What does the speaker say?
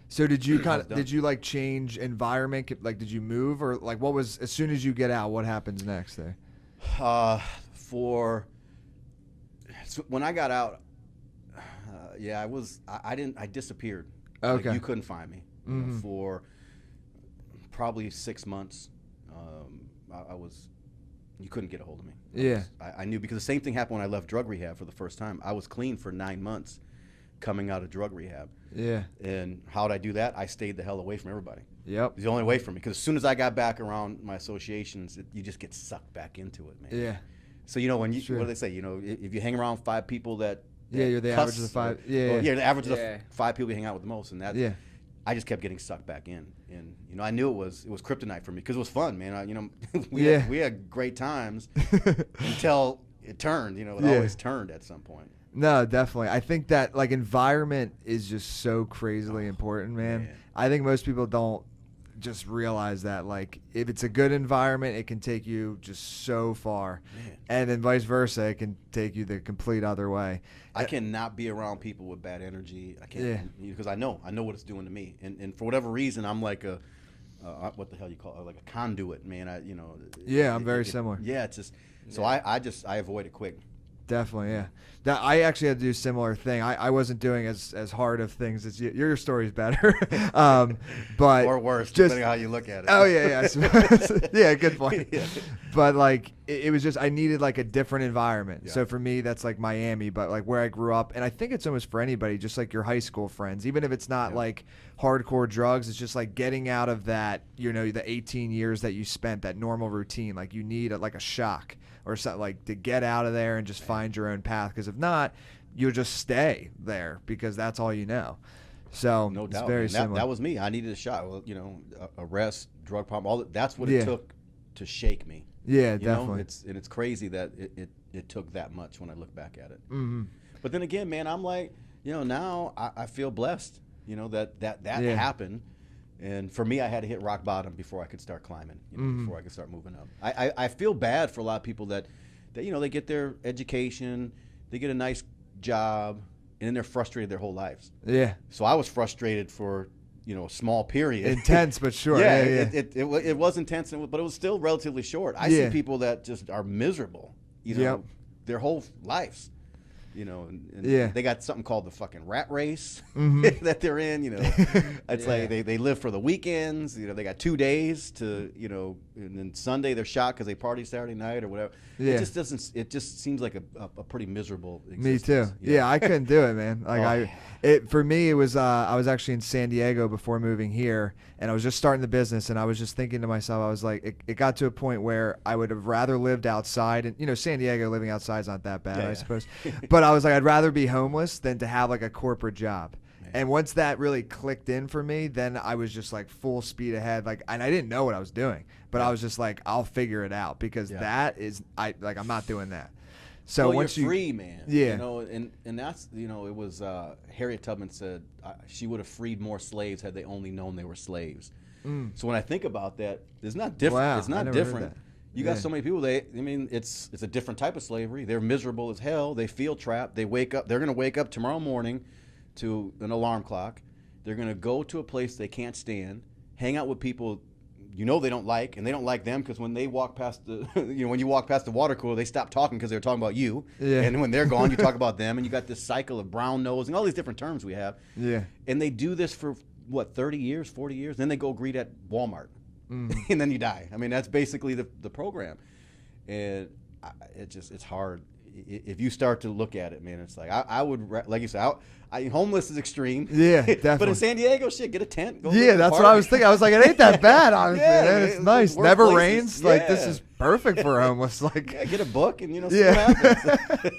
So did you I was done. did you like change environment? Like, did you move, or like what was, as soon as you get out, what happens next there? For so when I got out, yeah, I disappeared. Like, Okay. you couldn't find me for probably 6 months. You couldn't get a hold of me. Yeah. I knew, because the same thing happened when I left drug rehab for the first time. I was clean for 9 months coming out of drug rehab. Yeah. And how did I do that? I stayed the hell away from everybody. Yep. It's the only way for me, because as soon as I got back around my associations, you just get sucked back into it, man. Yeah. So, when you, Sure. what do they say? If you hang around 5 people that You're the average of the 5. Yeah. the average of Yeah. the 5 people you hang out with the most, and that. Yeah. I just kept getting sucked back in, and I knew it was kryptonite for me, because it was fun, man. We had great times until it turned. It always turned at some point. No, definitely. I think that like environment is just so crazily important, man. I think most people don't just realize that, like, if it's a good environment, it can take you just so far, and then vice versa, it can take you the complete other way. I cannot be around people with bad energy. I can't, because I know what it's doing to me, and for whatever reason, I'm like a what the hell you call it, like a conduit, man. I'm very similar. Yeah, it's just so I avoid it quick. Definitely, yeah. That I actually had to do a similar thing. I wasn't doing as hard of things as you. Your story's better, but or worse, depending on how you look at it. Oh yeah. Yeah, good point. Yeah. But like it was just, I needed like a different environment. Yeah. So for me, that's like Miami, but like where I grew up, and I think it's almost for anybody, just like your high school friends, even if it's not like hardcore drugs, it's just like getting out of that, the 18 years that you spent, that normal routine. Like you need like a shock or something, like to get out of there and just find your own path. Because if not, you'll just stay there because that's all you know. So No it's doubt, very man. similar. That was me. I needed a shot. Well, arrest, drug problem, all that. That's what it took to shake me. Yeah, definitely. It's crazy that it took that much when I look back at it. Mm-hmm. But then again, man, I'm like, now I feel blessed. That happened. And for me, I had to hit rock bottom before I could start climbing, before I could start moving up. I feel bad for a lot of people that they get their education, they get a nice job, and then they're frustrated their whole lives. Yeah. So I was frustrated for, a small period. Intense, but short. Yeah, Yeah. it was intense, but it was still relatively short. I see people that just are miserable, their whole lives. And they got something called the fucking rat race that they're in. It's like they live for the weekends. They got 2 days to, and then Sunday they're shot because they party Saturday night or whatever. Yeah. It just doesn't. It just seems like a pretty miserable existence. Me too. Yeah, I couldn't do it, man. Like for me, it was I was actually in San Diego before moving here, and I was just starting the business, and I was just thinking to myself, I was like, it got to a point where I would have rather lived outside, and San Diego living outside is not that bad, I suppose, but I was like, I'd rather be homeless than to have like a corporate job. And once that really clicked in for me, then I was just like full speed ahead. Like, and I didn't know what I was doing, but I was just like, I'll figure it out, because that is, I'm not doing that. So once you're free, man. Yeah. And that's, it was, Harriet Tubman said she would have freed more slaves had they only known they were slaves. So when I think about that, it's not different. Wow, it's not I never heard different. that. You got so many people, it's a different type of slavery. They're miserable as hell. They feel trapped. They wake up, they're going to wake up tomorrow morning to an alarm clock. They're going to go to a place they can't stand, hang out with people they don't like, and they don't like them because when they walk past the when you walk past the water cooler, they stop talking because they're talking about you. Yeah. And when they're gone, you talk about them, and you got this cycle of brown nose and all these different terms we have. Yeah. And they do this for 30 years, 40 years, then they go greet at Walmart. And then you die. I mean, that's basically the program. And it's hard. If you start to look at it, man, it's like I would, like you said, homeless is extreme. Yeah, definitely. But in San Diego, shit, get a tent. Go that's what I was thinking. I was like, it ain't that bad, honestly. Man. It's nice. Never places. Rains. Like, this is perfect for homeless. Like, get a book and see what happens.